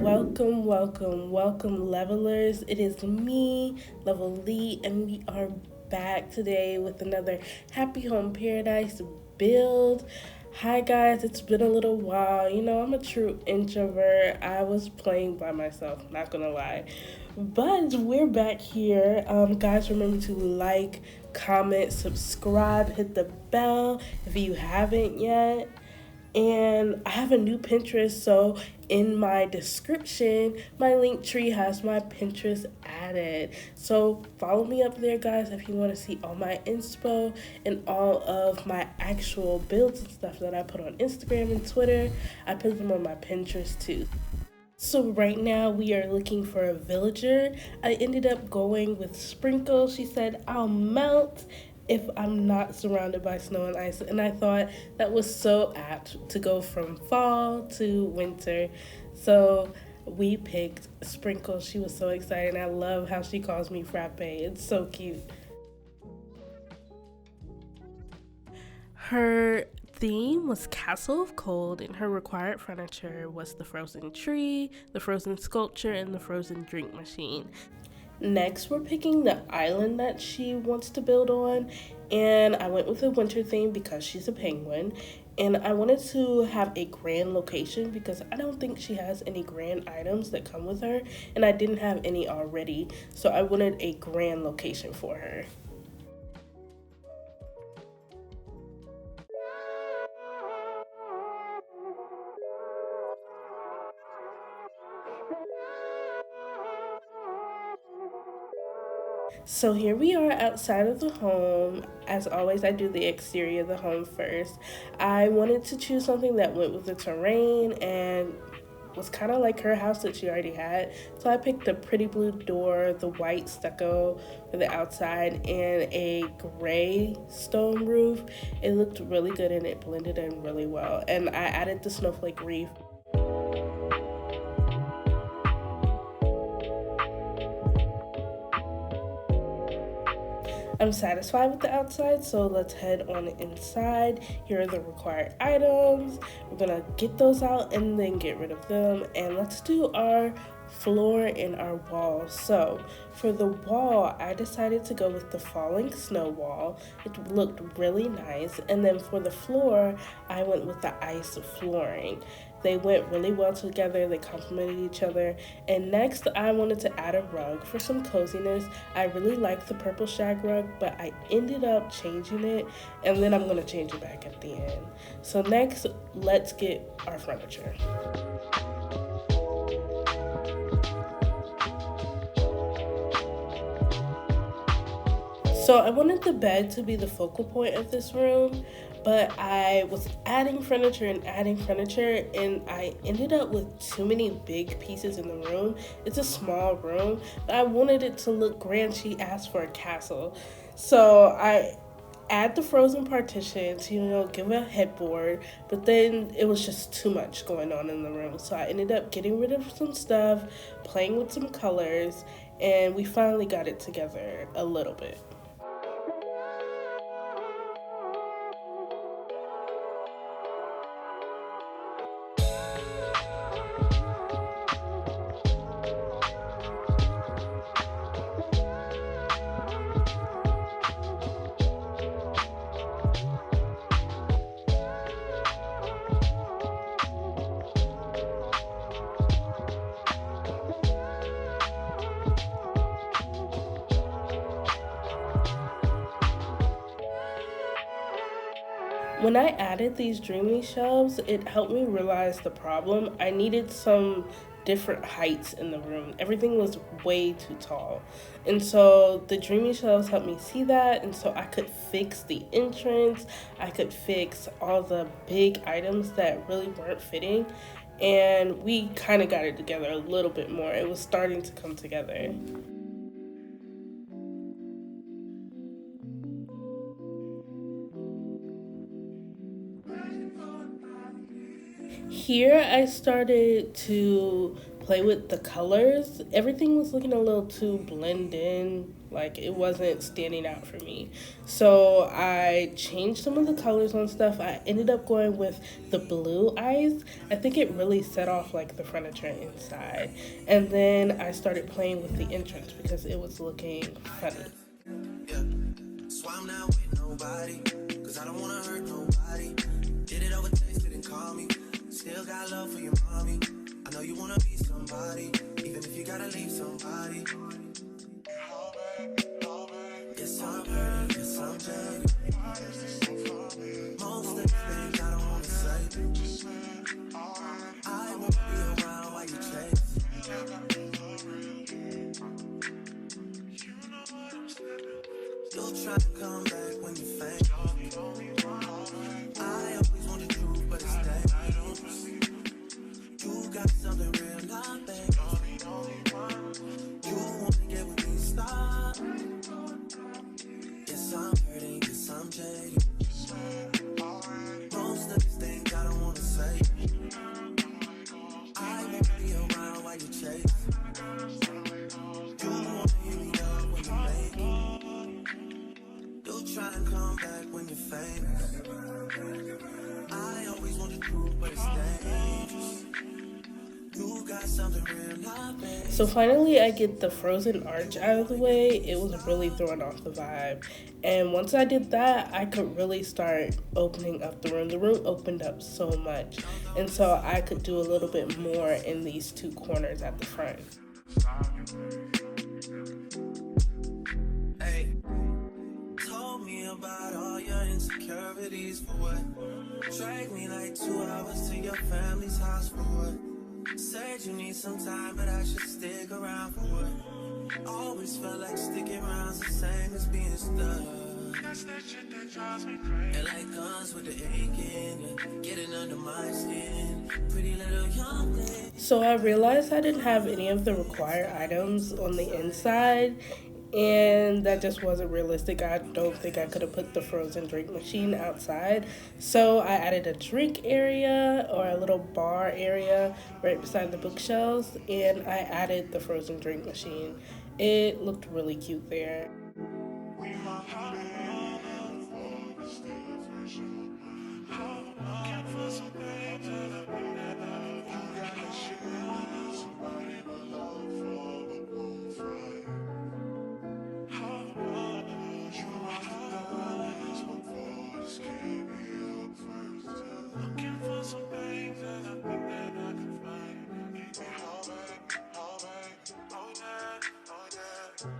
Welcome, levelers. It is me, Level Lee, and we are back today with another Happy Home Paradise build. Hi, guys, it's been a little while. You know, I'm a true introvert. I was playing by myself, not gonna lie. But we're back here. Guys, remember to like, comment, subscribe, hit the bell if you haven't yet. And I have a new Pinterest, so in my description, my link tree has my Pinterest added. So follow me up there, guys, if you want to see all my inspo and all of my actual builds and stuff that I put on Instagram and Twitter. I put them on my Pinterest too. So right now we are looking for a villager. I ended up going with Sprinkle. She said, I'll melt if I'm not surrounded by snow and ice. And I thought that was so apt to go from fall to winter. So we picked Sprinkle. She was so excited. I love how she calls me Frappe. It's so cute. Her theme was Castle of Cold, and her required furniture was the frozen tree, the frozen sculpture, and the frozen drink machine. Next, we're picking the island that she wants to build on, and I went with a winter theme because she's a penguin, and I wanted to have a grand location because I don't think she has any grand items that come with her, and I didn't have any already, so I wanted a grand location for her. So here we are outside of the home. As always, I do the exterior of the home first. I wanted to choose something that went with the terrain and was kind of like her house that she already had. So I picked the pretty blue door, the white stucco for the outside, and a gray stone roof. It looked really good and it blended in really well. And I added the snowflake reef. I'm satisfied with the outside, so let's head on inside. Here are the required items. We're gonna get those out and then get rid of them. And let's do our floor and our walls. So for the wall, I decided to go with the falling snow wall. It looked really nice. And then for the floor, I went with the ice flooring. They went really well together, they complemented each other. And next, I wanted to add a rug for some coziness. I really like the purple shag rug, but I ended up changing it, and then I'm gonna change it back at the end. So next, let's get our furniture. So I wanted the bed to be the focal point of this room, but I was adding furniture and I ended up with too many big pieces in the room. It's a small room, but I wanted it to look grand. She asked for a castle. So I add the frozen partitions, you know, give a headboard, but then it was just too much going on in the room. So I ended up getting rid of some stuff, playing with some colors, and we finally got it together a little bit. When I added these dreamy shelves, it helped me realize the problem. I needed some different heights in the room. Everything was way too tall. And so the dreamy shelves helped me see that, and so I could fix the entrance. I could fix all the big items that really weren't fitting. And we kind of got it together a little bit more. It was starting to come together. Here I started to play with the colors. Everything was looking a little too blend in, Like, it wasn't standing out for me. So I changed some of the colors on stuff. I ended up going with the blue ice. I think it really set off like the furniture inside. And then I started playing with the entrance because it was looking funny. Yeah. So I'm not with nobody, cause I don't wanna hurt nobody. Did it over text, didn't call me. Still got love for your mommy. I know you wanna be somebody, even if you gotta leave somebody. Yes, I'm hurting, yes, I'm jaded. Most of the things I don't wanna say. I won't be around while you chase. You'll try to come back when you faint. I always want the truth, but it's dangerous. You got something real, not bad. You wanna get with me, stop. Yes, I'm hurting, yes, I'm jaded. Most of these things I don't wanna say. I won't be around while you chase. You wanna hear me up when you make it. You'll try and come back when you're famous. I always want the truth, but it's dangerous. You got something real, not bad. So finally, I get the frozen arch out of the way. It was really throwing off the vibe. And once I did that, I could really start opening up the room. The room opened up so much. And so I could do a little bit more in these two corners at the front. Hey, told me about all your insecurities for what? Drag me like 2 hours to your family's house for what? Said you need some time, but I should stick around for what? Always felt like sticking around's the same as being stuck. That's that shit that drives me crazy. And like guns with the aching, yeah, getting under my skin. Pretty little young lady. So I realized I didn't have any of the required items on the inside, and that just wasn't realistic. I don't think I could have put the frozen drink machine outside. So I added a drink area or a little bar area right beside the bookshelves, and I added the frozen drink machine. It looked really cute there.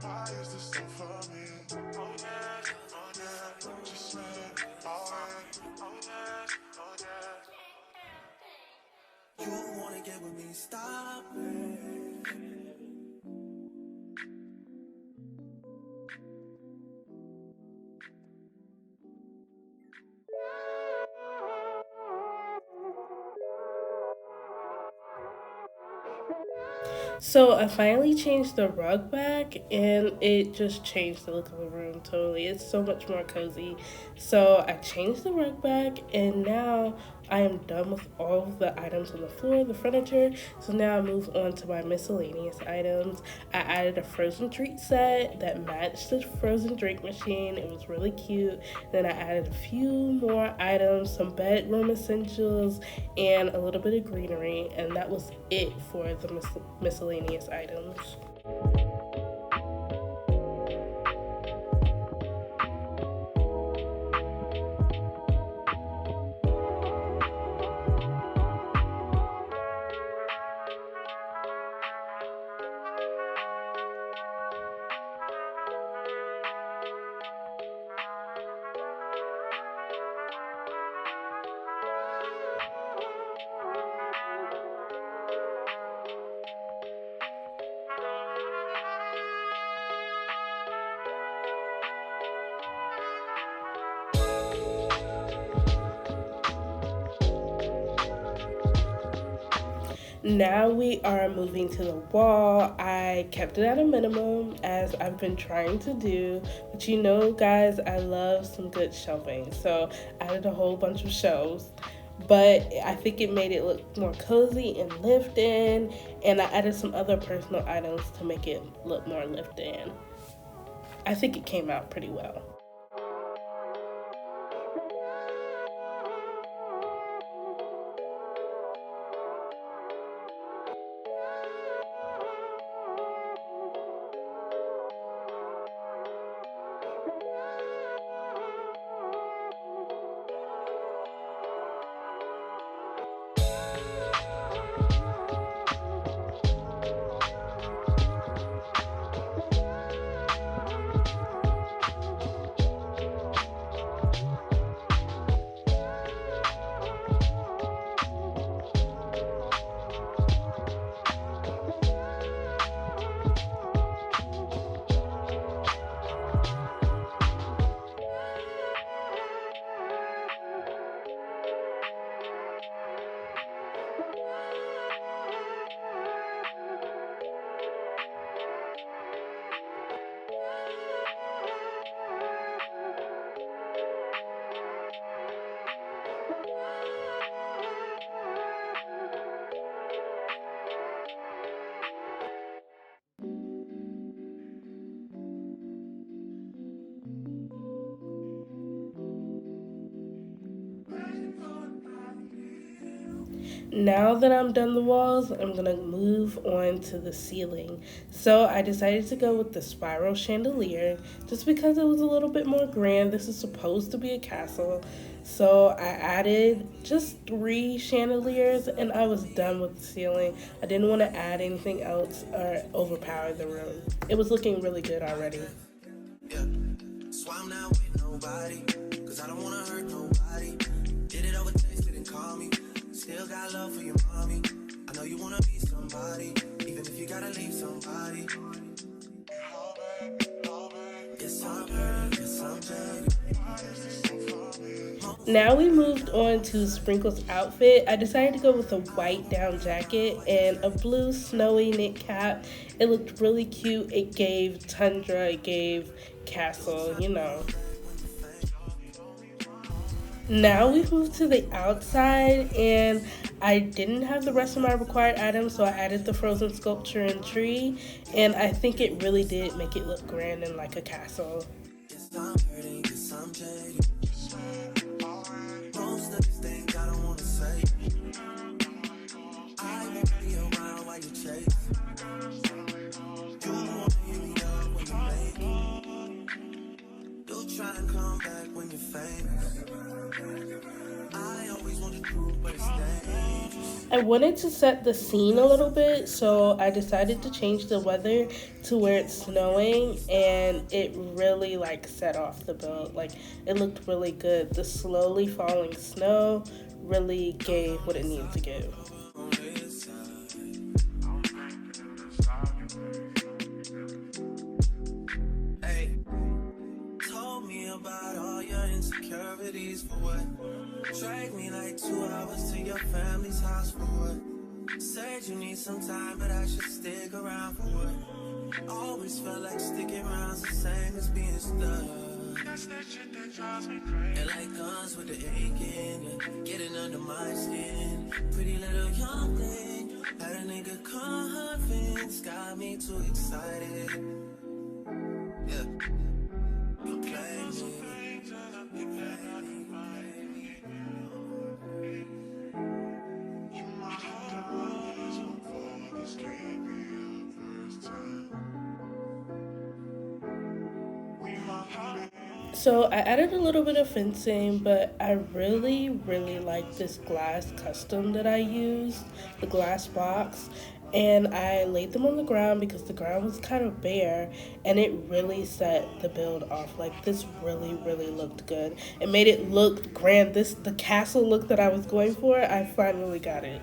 Why is this so for me? Oh yeah, oh yeah, just say it. Oh yeah. You wanna get with me, stop it. So I finally changed the rug back, and it just changed the look of the room totally. It's so much more cozy. So I changed the rug back, and now I am done with all of the items on the floor, the furniture. So now I move on to my miscellaneous items. I added a frozen treat set that matched the frozen drink machine. It was really cute. Then I added a few more items, some bedroom essentials, and a little bit of greenery, and that was it for the miscellaneous items. Now we are moving to the wall. I kept it at a minimum as I've been trying to do, but you know, guys, I love some good shelving. So I added a whole bunch of shelves, but I think it made it look more cozy and lived in, and I added some other personal items to make it look more lived in. I think it came out pretty well. Now that I'm done the walls, I'm gonna move on to the ceiling. So I decided to go with the spiral chandelier just because it was a little bit more grand. This is supposed to be a castle. So I added just 3 chandeliers and I was done with the ceiling. I didn't want to add anything else or overpower the room. It was looking really good already. Yeah. So I'm not with nobody, cause I don't wanna hurt nobody. Did it over text, didn't call me. Still got love for your mommy. I know you wanna be somebody, even if you gotta leave somebody. Yes, I'm hurt, yes, I'm jaded. Now we moved on to Sprinkle's outfit. I decided to go with a white down jacket and a blue snowy knit cap. It looked really cute. It gave tundra, it gave castle, you know. Now we've moved to the outside and I didn't have the rest of my required items, so I added the frozen sculpture and tree, and I think it really did make it look grand and like a castle. Yes, I'm hurting, yes, I'm jaded. Most of these things I don't wanna say. I won't be around while you chase. You wanna hear me up when you make it. You'll try and come back when you're famous. I always want the truth, but it's dangerous. I wanted to set the scene a little bit, so I decided to change the weather to where it's snowing, and it really like set off the build. Like it looked really good. The slowly falling snow really gave what it needed to give. Hey, told me about all your insecurities for what? Drag me like 2 hours to your family's house for what? Said you need some time, but I should stick around for what? Always felt like sticking around's the same as being stuck. That's that shit that drives me crazy. And like guns with the aching, yeah, getting under my skin. Pretty little young thing, had a nigga convinced, got me too excited. Yeah, you play me, you play me. So I added a little bit of fencing, but I really, really like this glass custom that I used, the glass box. And I laid them on the ground because the ground was kind of bare and it really set the build off. Like this really, really looked good. It made it look grand. This the castle look that I was going for, I finally got it.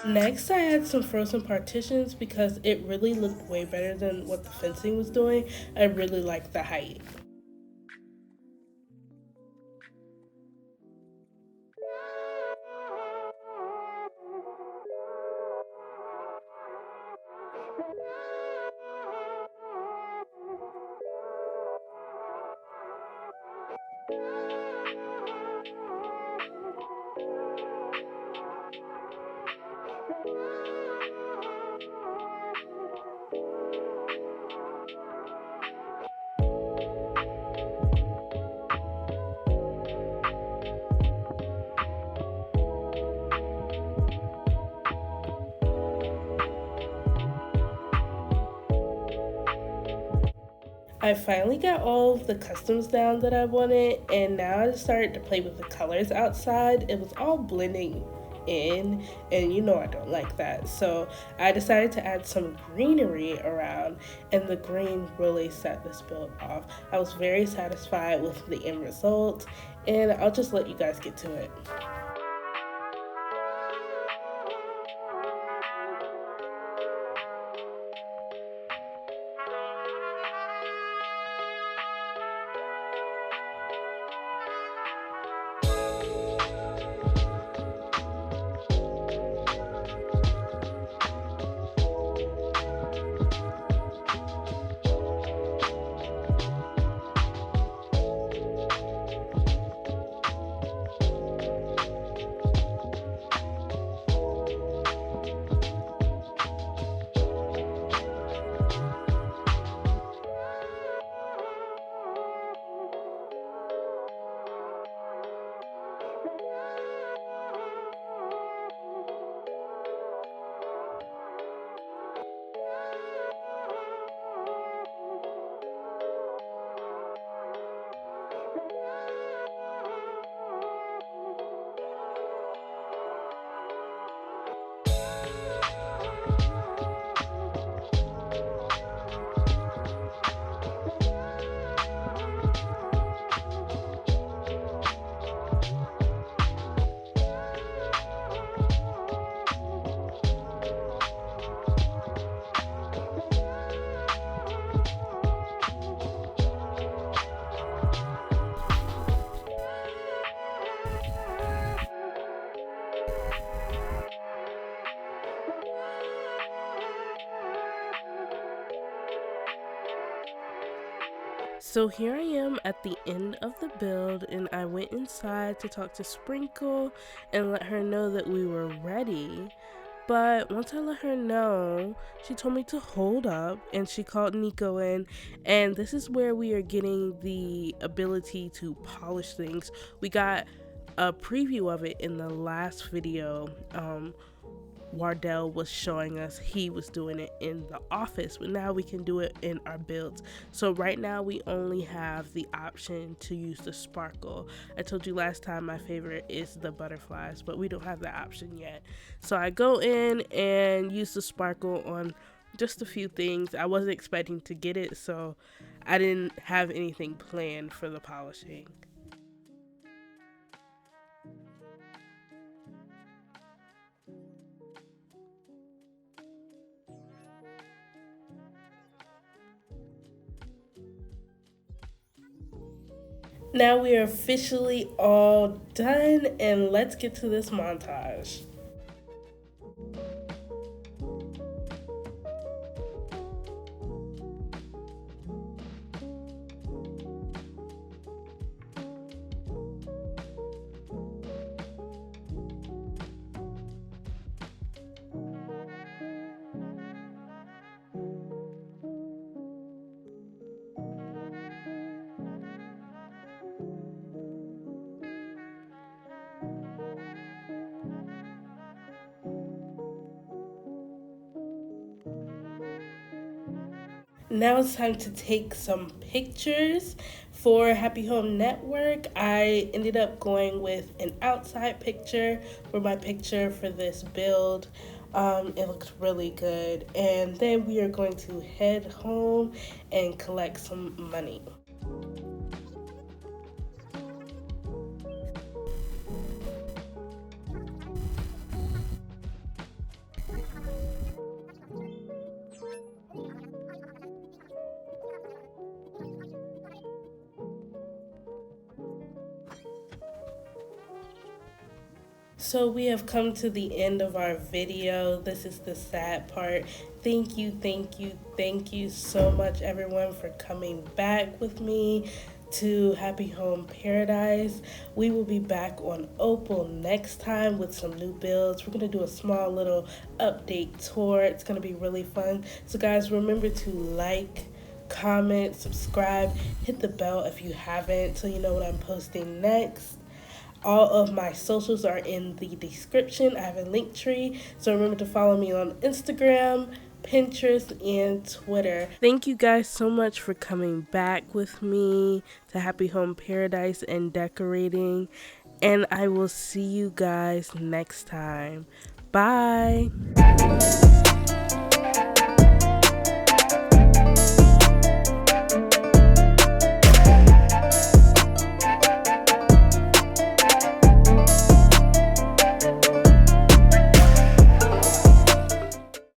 Next, I had some frozen partitions because it really looked way better than what the fencing was doing. I really liked the height. I finally got all of the customs down that I wanted, and now I just started to play with the colors outside. It was all blending in, and you know I don't like that. So I decided to add some greenery around, and the green really set this build off. I was very satisfied with the end result, and I'll just let you guys get to it. So here I am at the end of the build, and I went inside to talk to Sprinkle and let her know that we were ready. But once I let her know, she told me to hold up, and she called Nico in, and this is where we are getting the ability to polish things. We got a preview of it in the last video. Wardell was showing us he was doing it in the office, but now we can do it in our builds. So right now we only have the option to use the sparkle. I told you last time my favorite is the butterflies, but we don't have that option yet. So I go in and use the sparkle on just a few things. I wasn't expecting to get it, so I didn't have anything planned for the polishing. Now we are officially all done, and let's get to this montage. Now it's time to take some pictures for Happy Home Network. I ended up going with an outside picture for my picture for this build. It looks really good. And then we are going to head home and collect some money. So we have come to the end of our video. This is the sad part. Thank you so much everyone for coming back with me to Happy Home Paradise. We will be back on Opal next time with some new builds. We're gonna do a small little update tour. It's gonna be really fun. So guys, remember to like, comment, subscribe, hit the bell if you haven't so you know what I'm posting next. All of my socials are in the description. I have a link tree, so remember to follow me on Instagram, Pinterest, and Twitter. Thank you guys so much for coming back with me to Happy Home Paradise and decorating. And I will see you guys next time. Bye.